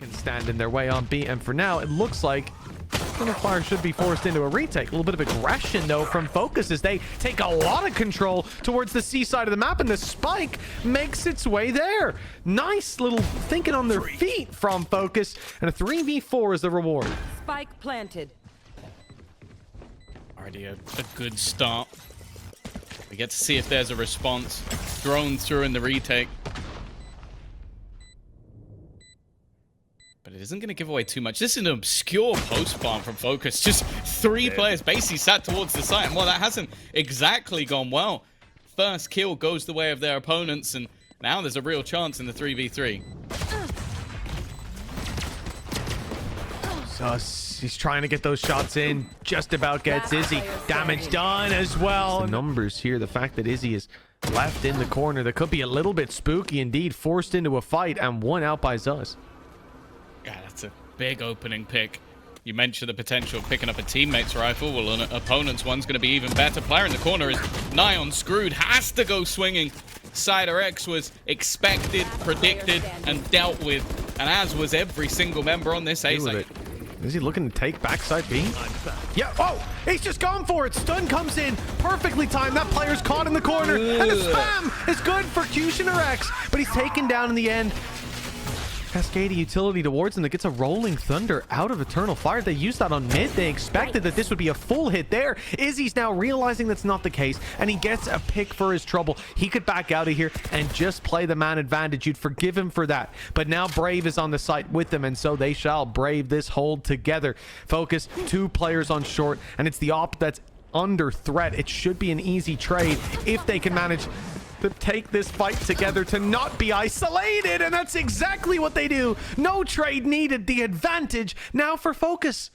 can stand in their way on B, and for now it looks like Eternal Fire should be forced into a retake. A little bit of aggression though from FOKUS as they take a lot of control towards the C side of the map, and the spike makes its way there. Nice little thinking on their feet from FOKUS, and a 3v4 is the reward. Spike planted. Already a good start. We get to see if there's a response. Thrown through in the retake. But it isn't going to give away too much. This is an obscure post farm from FOKUS. Just 3 players basically sat towards the site. And well, that hasn't exactly gone well. First kill goes the way of their opponents. And now there's a real chance in the 3v3. Sus, he's trying to get those shots in. Just about gets Izzy. Damage done as well. The numbers here, the fact that Izzy is left in the corner, that could be a little bit spooky indeed. Forced into a fight and won out by Zuz. Yeah, that's a big opening pick. You mentioned the potential of picking up a teammate's rifle. Well, an opponent's one's going to be even better. Player in the corner is nigh on screwed. Has to go swinging. Cider X was expected, predicted, and dealt with. And as was every single member on this A side. Is he looking to take backside B? Yeah. Oh, he's just gone for it. Stun comes in. Perfectly timed. That player's caught in the corner. And the spam is good for Cushioner X. But he's taken down in the end. Cascade utility towards him that gets a rolling thunder out of Eternal Fire. They used that on mid. They expected that this would be a full hit there. Izzy's now realizing that's not the case, and he gets a pick for his trouble. He could back out of here and just play the man advantage. You'd forgive him for that. But now Brave is on the site with them, and so they shall brave this hold together. FOKUS, 2 players on short, and it's the op that's under threat. It should be an easy trade if they can manage to take this fight together, to not be isolated, and that's exactly what they do. No trade needed. The advantage now for FOKUS.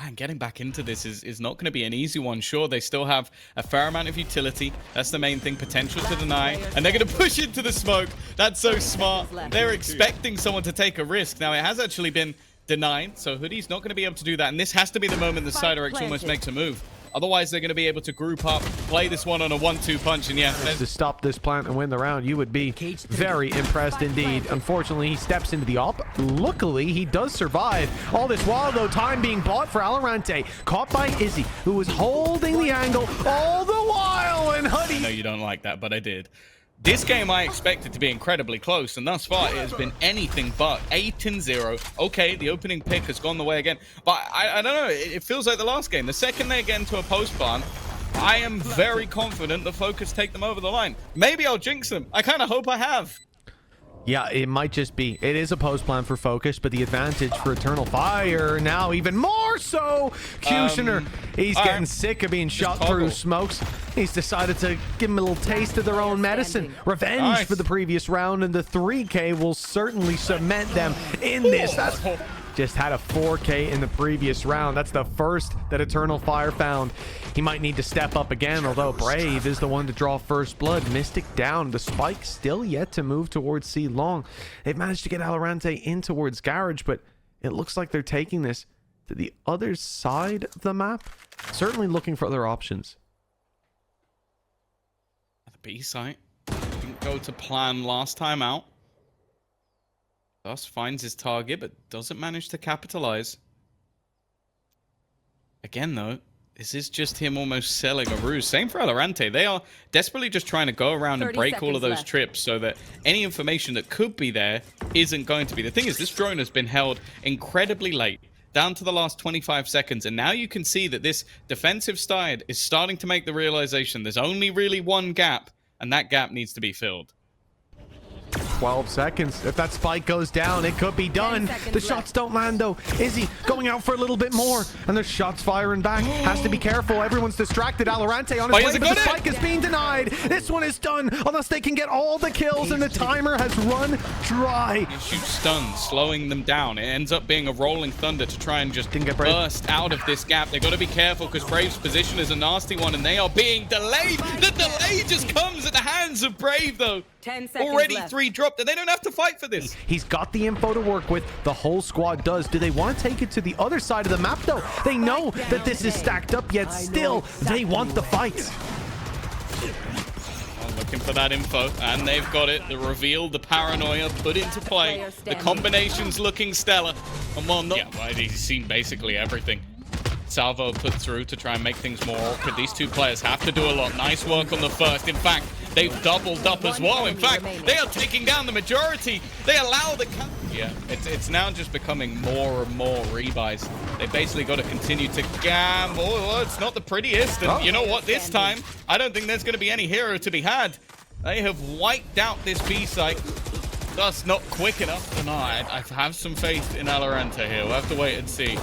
And getting back into this is not going to be an easy one. Sure, they still have a fair amount of utility. That's the main thing. Potential to deny. And they're going to push into the smoke. That's so smart. They're expecting someone to take a risk. Now, it has actually been denied, so Hoodie's not going to be able to do that. And this has to be the moment the Cider X almost makes a move. Otherwise, they're going to be able to group up, play this one on a 1-2 punch, and yeah. To stop this plant and win the round, you would be very impressed indeed. Unfortunately, he steps into the op. Luckily, he does survive. All this while, though, time being bought for Valorant. Caught by Izzy, who was holding the angle all the while, and Hoodie. I know you don't like that, but I did. This game I expected to be incredibly close, and thus far it has been anything but 8-0. Okay, the opening pick has gone the way again, but I don't know, it feels like the last game. The second they get into a post farm, I am very confident the FOKUS take them over the line. Maybe I'll jinx them. I kind of hope I have. Yeah, it might just be. It is a post plan for FOKUS, but the advantage for Eternal Fire now even more so. Cushioner, he's getting sick of being shot through smokes. He's decided to give him a little taste of their own medicine. Revenge for the previous round, and the 3K will certainly cement them in this. That's just had a 4K in the previous round. That's the first that Eternal Fire found. He might need to step up again, although Brave is the one to draw first blood. Mystic down. The spike still yet to move towards C long. They've managed to get Valorant in towards Garage, but it looks like they're taking this to the other side of the map. Certainly looking for other options. The B site didn't go to plan last time out. Thus finds his target, but doesn't manage to capitalize. Again, though, this is just him almost selling a ruse. Same for Valorant. They are desperately just trying to go around and break all of those trips so that any information that could be there isn't going to be. The thing is, this drone has been held incredibly late, down to the last 25 seconds, and now you can see that this defensive side is starting to make the realization there's only really one gap, and that gap needs to be filled. 12 seconds. If that spike goes down, it could be done. The shots don't land, though. Izzy going out for a little bit more, and there's shots firing back. Has to be careful. Everyone's distracted. Valorant on his way, but the spike is being denied. This one is done unless they can get all the kills, and the timer has run dry. You shoot stuns, slowing them down. It ends up being a rolling thunder to try and just burst out of this gap. They've got to be careful because Brave's position is a nasty one, and they are being delayed. The delay just comes at the hands of Brave, though. 10 seconds already left. 3 dropped, and they don't have to fight for this. He's got the info to work with. The whole squad does. Do they want to take it to the other side of the map, though? They know that this is stacked up, yet still they want the fight. Oh, look looking for that info, and they've got it. The reveal, the paranoia put into play. The combination's looking stellar. And well, he's seen basically everything. Salvo put through to try and make things more awkward. These two players have to do a lot. Nice work on the first. In fact, they've doubled up as well. In fact, they are taking down the majority. They allow the... Yeah, it's now just becoming more and more rebuys. They basically got to continue to gamble. Oh, it's not the prettiest. And you know what? This time, I don't think there's going to be any hero to be had. They have wiped out this B site. Thus, not quick enough. And I have some faith in Valoranta here. We'll have to wait and see.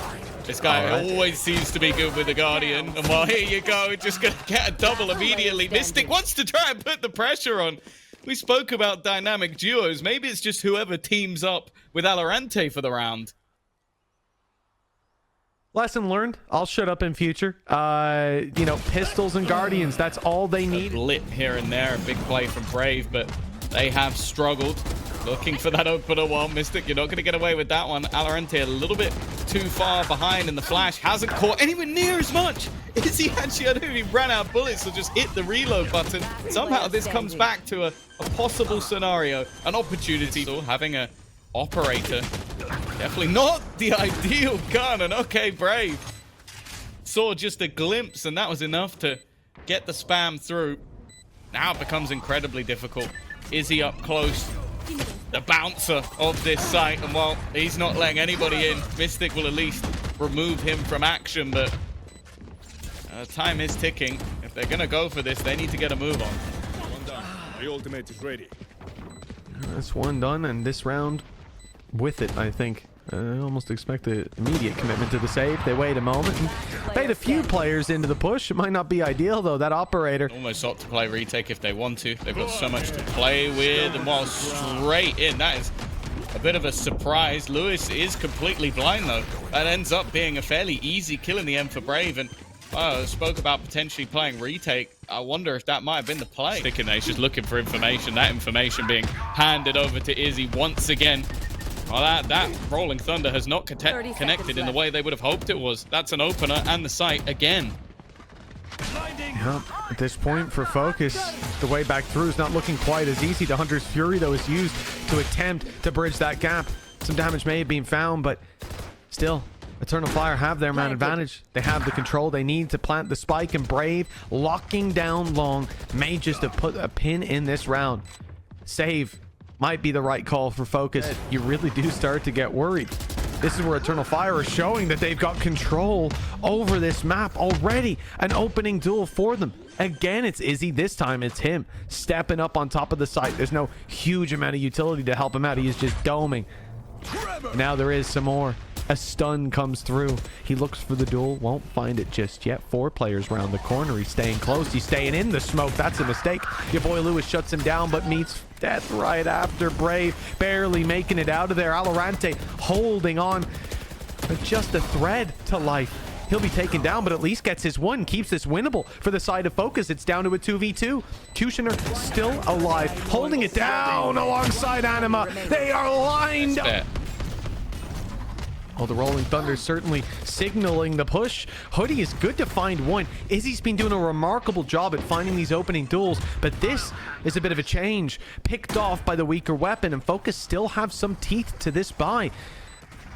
This guy always seems to be good with the Guardian. And well, here you go. Just going to get a double immediately. Mystic wants to try and put the pressure on. We spoke about dynamic duos. Maybe it's just whoever teams up with Valorant for the round. Lesson learned. I'll shut up in future. You know, pistols and Guardians. That's all they need. Lit here and there. A big play from Brave, but they have struggled. Looking for that opener one. Mystic, you're not going to get away with that one. Valorant a little bit too far behind in the flash. Hasn't caught anywhere near as much. Is he actually? I don't know if he ran out of bullets or just hit the reload button. Somehow this comes back to a possible scenario. An opportunity. So having a operator. Definitely not the ideal gun. And okay, Brave saw just a glimpse, and that was enough to get the spam through. Now it becomes incredibly difficult. Is he up close? The bouncer of this site, and well, he's not letting anybody in. Mystic will at least remove him from action, but time is ticking. If they're gonna go for this, they need to get a move on. One done. The ultimate is ready. That's one done, and this round with it, I think. I almost expect the immediate commitment to the save. They wait a moment and bait a few players into the push. It might not be ideal, though. That operator almost ought to play retake if they want to. They've got so much to play with, and while straight in, that is a bit of a surprise. Lewis is completely blind, though. That ends up being a fairly easy kill in the end for Brave, and spoke about potentially playing retake. I wonder if that might have been the play. Sticking just looking for information. That information being handed over to Izzy once again. Well, that Rolling Thunder has not connected in the way they would have hoped it was. That's an opener and the site again. Yep. At this point for FOKUS, the way back through is not looking quite as easy. The Hunter's Fury, though, is used to attempt to bridge that gap. Some damage may have been found, but still, Eternal Fire have their man advantage. They have the control they need to plant the spike, and Brave locking down long may just have put a pin in this round. Save might be the right call for FOKUS. You really do start to get worried. This is where Eternal Fire is showing that they've got control over this map already. An opening duel for them. Again, it's Izzy. This time it's him stepping up on top of the site. There's no huge amount of utility to help him out. He is just doming. Now there is some more. A stun comes through. He looks for the duel. Won't find it just yet. 4 players round the corner. He's staying close. He's staying in the smoke. That's a mistake. Your boy Lewis shuts him down, but meets death right after. Brave barely making it out of there. Valorant holding on. But just a thread to life. He'll be taken down, but at least gets his one. Keeps this winnable for the side of FOKUS. It's down to a 2v2. Kushner still alive. Holding it down alongside Anima. They are lined up. Well, the Rolling Thunder certainly signaling the push. Hoodie is good to find one. Izzy's been doing a remarkable job at finding these opening duels, but this is a bit of a change. Picked off by the weaker weapon, and FOKUS still have some teeth to this buy.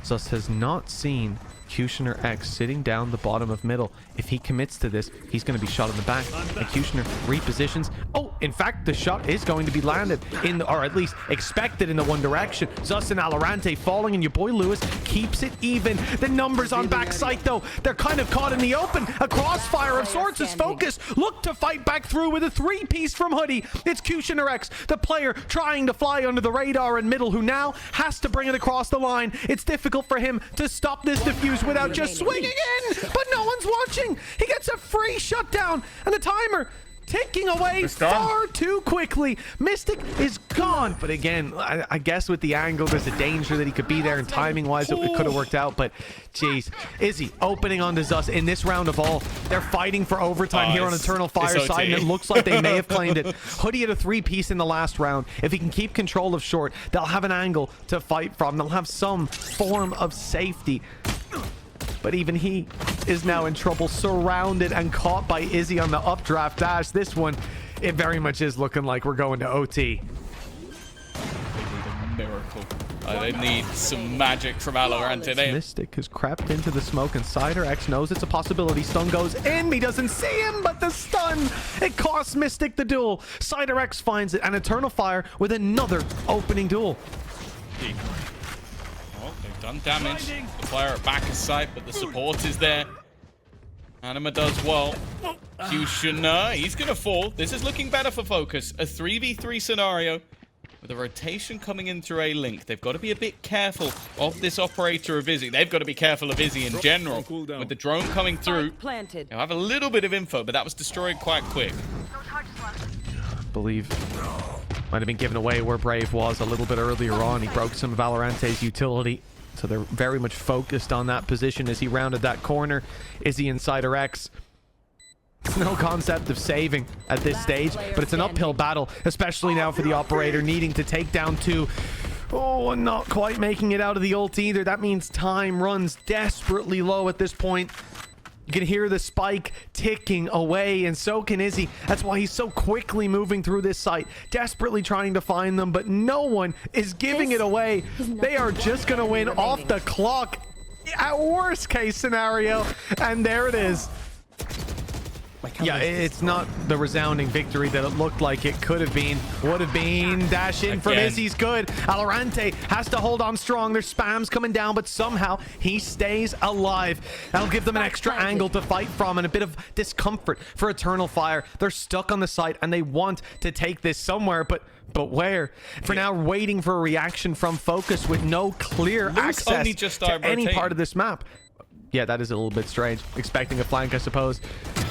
Zus has not seen Kushner X sitting down the bottom of middle. If he commits to this, he's going to be shot in the back. And Kushner repositions. Oh, in fact, the shot is going to be landed in the, or at least expected in the one direction. Zus and Valorant falling, and your boy Lewis keeps it even. The numbers on backside, though, they're kind of caught in the open. A crossfire of sorts as FOKUS look to fight back through with a 3-piece from Hoodie. It's Kushner X, the player trying to fly under the radar in middle, who now has to bring it across the line. It's difficult for him to stop this defuse without just swinging in, but no one's watching. He gets a free shutdown, and the timer ticking away far too quickly. Mystic is gone, but again, I guess with the angle, there's a danger that he could be there, and timing wise it could have worked out. But geez, Izzy opening onto Zus in this round of all. They're fighting for overtime here on Eternal Fire side, and it looks like they may have claimed it. Hoodie had a 3-piece in the last round. If he can keep control of short, they'll have an angle to fight from. They'll have some form of safety. But even he is now in trouble, surrounded and caught by Izzy on the updraft dash. This one it very much is looking like we're going to OT. They need a miracle. They need some magic from valorant today. Mystic has crept into the smoke, and Cider-X knows it's a possibility. Stun goes in. He doesn't see him, but the stun, it costs Mystic the duel. Cider-X finds it, and Eternal Fire with another opening duel. Well, they've done damage. The player at back of sight, but the support is there. Anima does well. Kushner, he's going to fall. This is looking better for FOKUS. A 3v3 scenario with a rotation coming in through a link. They've got to be a bit careful of this operator of Izzy. They've got to be careful of Izzy in general. With the drone coming through, they'll have a little bit of info, but that was destroyed quite quick. I believe might have been given away where Brave was a little bit earlier on. He broke some of Valorante's utility. So they're very much focused on that position as he rounded that corner. Izzy and Cider-X. No concept of saving at this stage, but it's an uphill battle, especially now for the operator needing to take down two. Oh, and not quite making it out of the ult either. That means time runs desperately low at this point. You can hear the spike ticking away, and so can Izzy. That's why he's so quickly moving through this site, desperately trying to find them, but no one is giving it away. They are just going to win off the clock at worst case scenario, and there it is. Yeah, it's not the resounding victory that it looked like it could have been, would have been. Dash in from Izzy's good. Valorante has to hold on strong. There's spams coming down, but somehow he stays alive. That'll give them an extra angle to fight from and a bit of discomfort for Eternal Fire. They're stuck on the site and they want to take this somewhere, but where? For now, waiting for a reaction from FOKUS with no clear access to any part of this map. Yeah, that is a little bit strange. Expecting a flank, I suppose.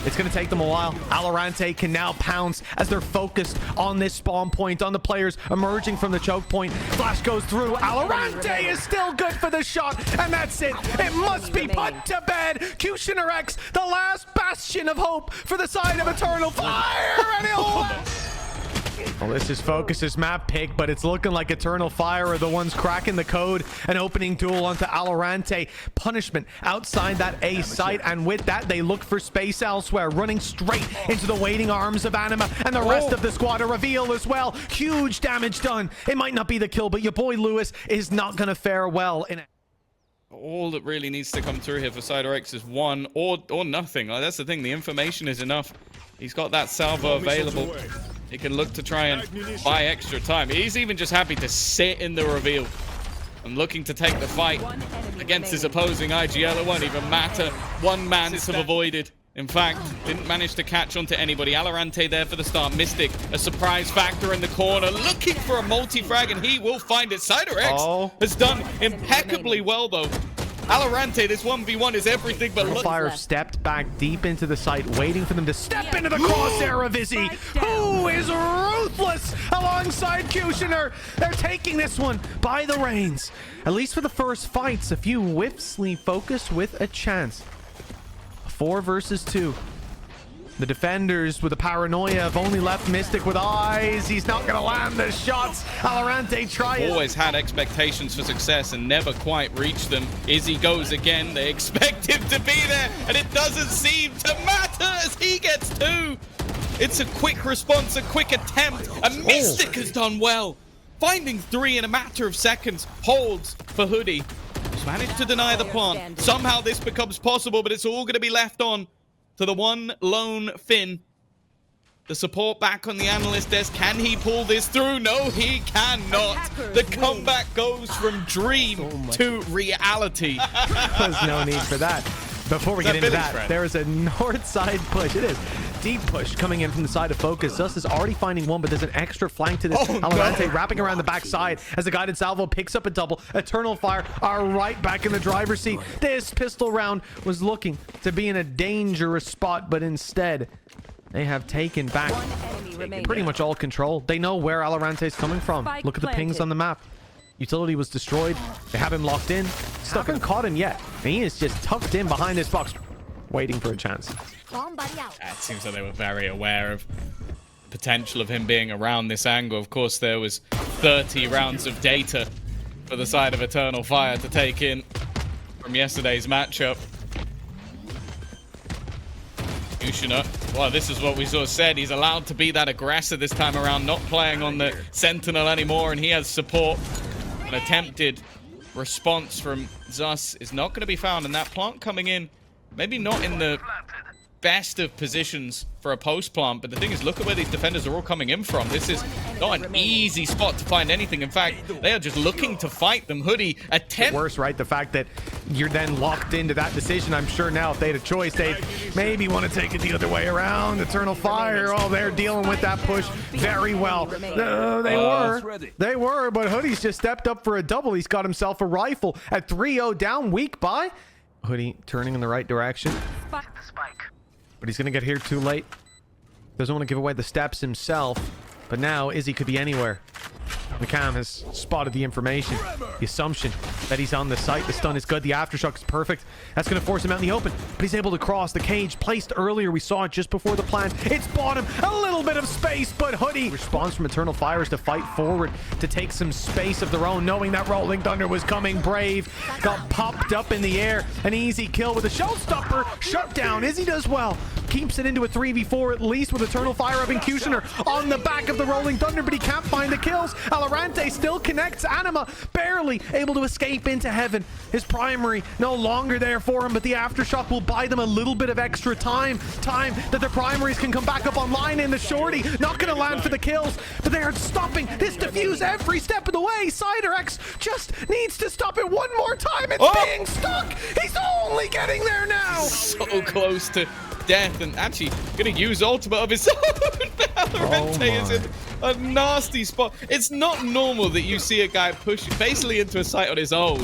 It's going to take them a while. Valorante can now pounce as they're focused on this spawn point, on the players emerging from the choke point. Flash goes through. Valorante is still good for the shot, and that's it. It must be put to bed. Kushner-X, the last bastion of hope for the side of Eternal Fire, and he'll... Well, this is FOKUS's map pick, but it's looking like Eternal Fire are the ones cracking the code. An opening duel onto Valorante. Punishment outside that A site, and with that, they look for space elsewhere, running straight into the waiting arms of Anima, and the rest of the squad are revealed as well. Huge damage done. It might not be the kill, but your boy Lewis is not going to fare well in it. All that really needs to come through here for Cider-X is one or nothing. Like, that's the thing. The information is enough. He's got that salvo available. He can look to try and buy extra time. He's even just happy to sit in the reveal and looking to take the fight against his opposing IGL. It won't even matter. One man's have avoided. In fact, didn't manage to catch onto anybody. Valorante there for the start. Mystic, a surprise factor in the corner, looking for a multi-frag, and he will find it. Cider-X has done impeccably well, though. Valorante, this 1v1 is everything but look. Fire stepped back deep into the site, waiting for them to step into the crosshair of Izzy, who is ruthless alongside Kushner. They're taking this one by the reins. At least for the first fights, a few whiffs leave FOKUS with a chance. 4 versus 2. The defenders with the paranoia have only left Mystic with eyes. He's not going to land the shots. Valorante tries. Always had expectations for success and never quite reached them. Izzy goes again. They expect him to be there, and it doesn't seem to matter as he gets 2. It's a quick response, a quick attempt, and Mystic has done well. Finding 3 in a matter of seconds. Holds for Hoodie. He's managed to deny the plant. Somehow this becomes possible, but it's all going to be left on to the one lone Finn. The support back on the analyst desk. Can he pull this through? No, he cannot. The comeback goes from dream to reality. There's no need for that. Before we get into that, there is a north side push. It is. Deep push coming in from the side of FOKUS. Sus is already finding one, but there's an extra flank to this. Valorante wrapping around the backside as the guided salvo picks up a double. Eternal Fire are right back in the driver's seat. This pistol round was looking to be in a dangerous spot, but instead they have taken back pretty much all control. They know where Valorante is coming from. Look at the pings on the map. Utility was destroyed. They have him locked in. Still haven't caught him yet. And he is just tucked in behind this box, waiting for a chance. It seems like they were very aware of the potential of him being around this angle. Of course, there was 30 rounds of data for the side of Eternal Fire to take in from yesterday's matchup. Kushner Well, this is what we sort of said. He's allowed to be that aggressor this time around, not playing on the Sentinel anymore, and he has support. An attempted response from Zus is not going to be found, and that plant coming in, maybe not in the best of positions for a post plant, but the thing is, look at where these defenders are all coming in from. This is not an easy spot to find anything. In fact, they are just looking to fight them. Hoodie attempt. Worse, right? The fact that you're then locked into that decision. I'm sure now if they had a choice, they'd maybe want to take it the other way around. Eternal Fire, oh, they're dealing with that push very well. They were, but Hoodie's just stepped up for a double. He's got himself a rifle at 3-0 down, weak by. Hoodie turning in the right direction. But he's going to get here too late. Doesn't want to give away the steps himself. But now Izzy could be anywhere. McCam has spotted the information. The assumption that he's on the site. The stun is good. The aftershock is perfect. That's going to force him out in the open. But he's able to cross the cage placed earlier. We saw it just before the plant. It's bought him a little bit of space, but Hoodie responds from Eternal Fires to fight forward to take some space of their own, knowing that Rolling Thunder was coming. Brave got popped up in the air. An easy kill with a showstopper. Shut down. Izzy does well. Keeps it into a 3v4 at least with Eternal Fire up in Kushner on the back of the Rolling Thunder, but he can't find the kills. Valorant still connects. Anima barely able to escape into heaven. His primary no longer there for him, but the aftershock will buy them a little bit of extra time that their primaries can come back up online. And the shorty not going to land for the kills, but they are stopping this defuse every step of the way. CyderX just needs to stop it one more time. It's being stuck. He's only getting there now. So close to death, and actually gonna use ultimate of his own. Valorant is in a nasty spot. It's not normal that you see a guy push basically into a site on his own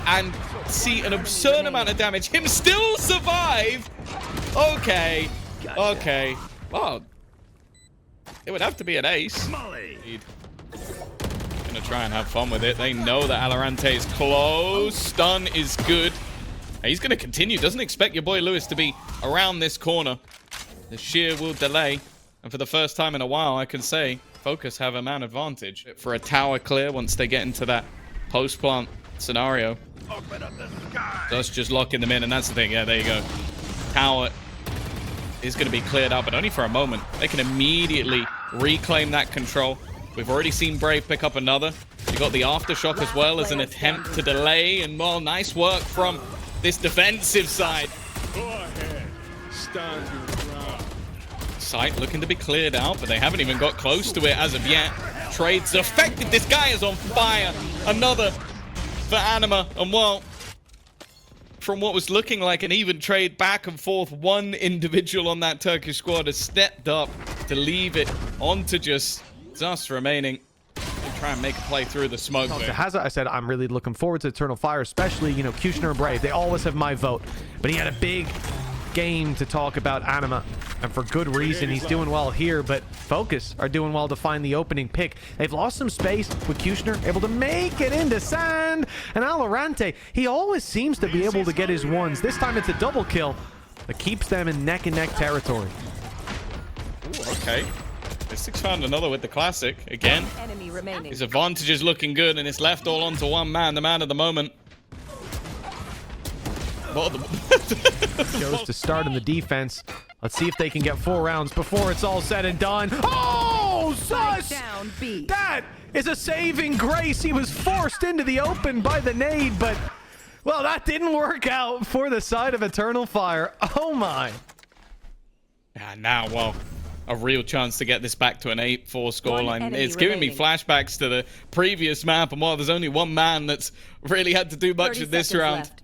and see an absurd amount of damage. Him still survive. Okay. Well, it would have to be an ace. Gonna try and have fun with it. They know that Valorant is close. Stun is good. He's going to continue. Doesn't expect your boy Lewis to be around this corner. The sheer will delay. And for the first time in a while, I can say FOKUS have a man advantage. For a tower clear once they get into that post-plant scenario. That's just locking them in. And that's the thing. Yeah, there you go. Tower is going to be cleared out, but only for a moment. They can immediately reclaim that control. We've already seen Brave pick up another. You got the aftershock as well as an attempt to delay. And, well, nice work from this defensive side. Go ahead. Stand your ground. Site looking to be cleared out, but they haven't even got close to it as of yet. Trades effective. This guy is on fire. Another for Anima. And well, from what was looking like an even trade back and forth, one individual on that Turkish squad has stepped up to leave it on to just Zus remaining. Try and make a play through the smoke. To Hazard, I said I'm really looking forward to Eternal Fire, especially, you know, Kushner and Brave. They always have my vote, but he had a big game to talk about Anima, and for good reason. He's doing well here, but FOKUS are doing well to find the opening pick. They've lost some space with Kushner able to make it into sand, and Valorant, he always seems to be able to get his ones. This time it's a double kill that keeps them in neck and neck territory. Ooh, okay. Mystic's found another with the classic again. His advantage is looking good, and it's left all onto one man, the man of the moment. Chose to start in the defense. Let's see if they can get 4 rounds before it's all said and done. Oh, Zus! That is a saving grace. He was forced into the open by the nade, but, well, that didn't work out for the side of Eternal Fire. Oh, my. Yeah, now, well, a real chance to get this back to an 8-4 scoreline. It's giving me flashbacks to the previous map, and while there's only one man that's really had to do much in this round. Left.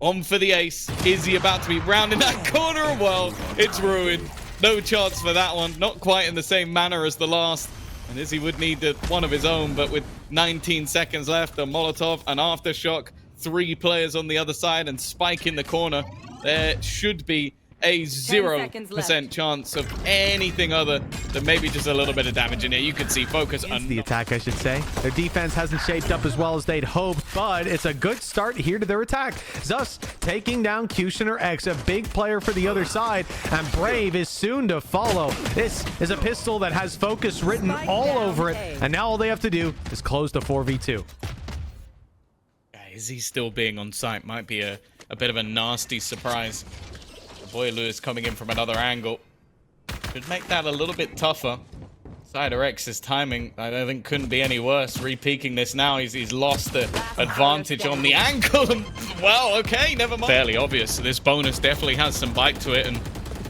On for the ace. Izzy about to be rounding that corner, and well, it's ruined. No chance for that one. Not quite in the same manner as the last. And Izzy would need one of his own, but with 19 seconds left, a Molotov, an Aftershock, 3 players on the other side, and Spike in the corner. There should be a 0% chance of anything other than maybe just a little bit of damage in here. You can see FOKUS on the attack, I should say. Their defense hasn't shaped up as well as they'd hoped, but it's a good start here to their attack. Zus taking down Kushner X, a big player for the other side, and Brave is soon to follow. This is a pistol that has FOKUS written all over it, and now all they have to do is close the 4v2. Is he still being on site? Might be a bit of a nasty surprise. Boy Lewis coming in from another angle. Could make that a little bit tougher. X's timing, I don't think, couldn't be any worse. Re-peaking this now, he's lost the advantage on the angle. And, well, okay, never mind. Fairly obvious. This bonus definitely has some bite to it, and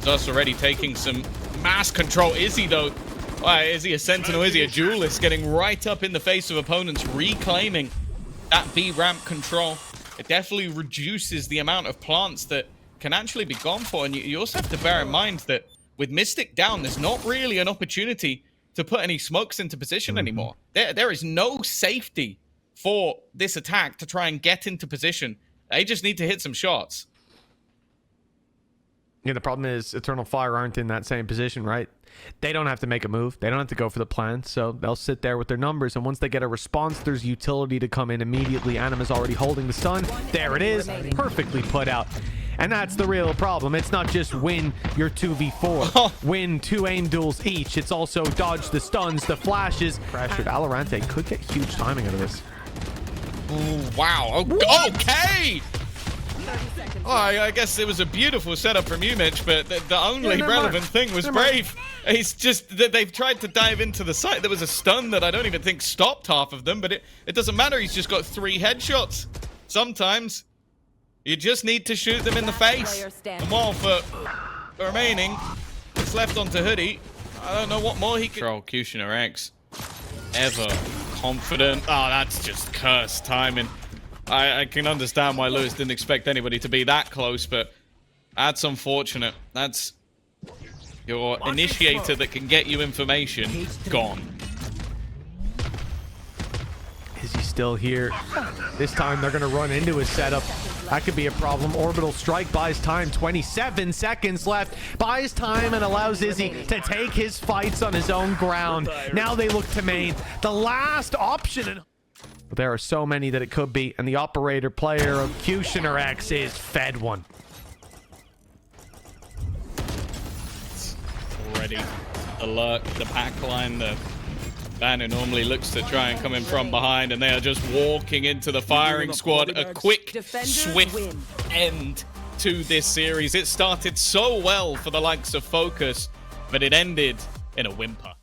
Zus already taking some mass control. Is he, though? Why, is he a sentinel? Is he a duelist? Getting right up in the face of opponents, reclaiming that B ramp control. It definitely reduces the amount of plants that can actually be gone for. And you also have to bear in mind that with Mystic down, there's not really an opportunity to put any smokes into position anymore. There is no safety for this attack to try and get into position. They just need to hit some shots. Yeah, the problem is Eternal Fire aren't in that same position, right? They don't have to make a move. They don't have to go for the plant, so they'll sit there with their numbers, and once they get a response, there's utility to come in immediately. Anima's already holding the stun. There it is. Perfectly put out. And that's the real problem. It's not just win your 2v4, win 2 aim duels each. It's also dodge the stuns, the flashes. Pressured. Valorant could get huge timing out of this. Ooh, wow. Okay. Oh, I guess it was a beautiful setup from you, Mitch, but the only relevant thing was Brave. It's just that they've tried to dive into the site. There was a stun that I don't even think stopped half of them, but it doesn't matter. He's just got 3 headshots. Sometimes you just need to shoot them in the face. And while for the remaining, it's left onto Hoodie. I don't know what more he can control. Kushner X, ever confident. Oh, that's just cursed timing. I can understand why Lewis didn't expect anybody to be that close, but that's unfortunate. That's your initiator that can get you information gone. Is he still here? This time they're going to run into his setup. That could be a problem. Orbital Strike buys time. 27 seconds left. Buys time and allows Izzy to take his fights on his own ground. Now they look to main. The last option. But there are so many that it could be, and the operator player of Kushner X is fed one. Already alert, the pack line, the man who normally looks to try and come in from behind, and they are just walking into the firing squad. A quick, swift end to this series. It started so well for the likes of FOKUS, but it ended in a whimper.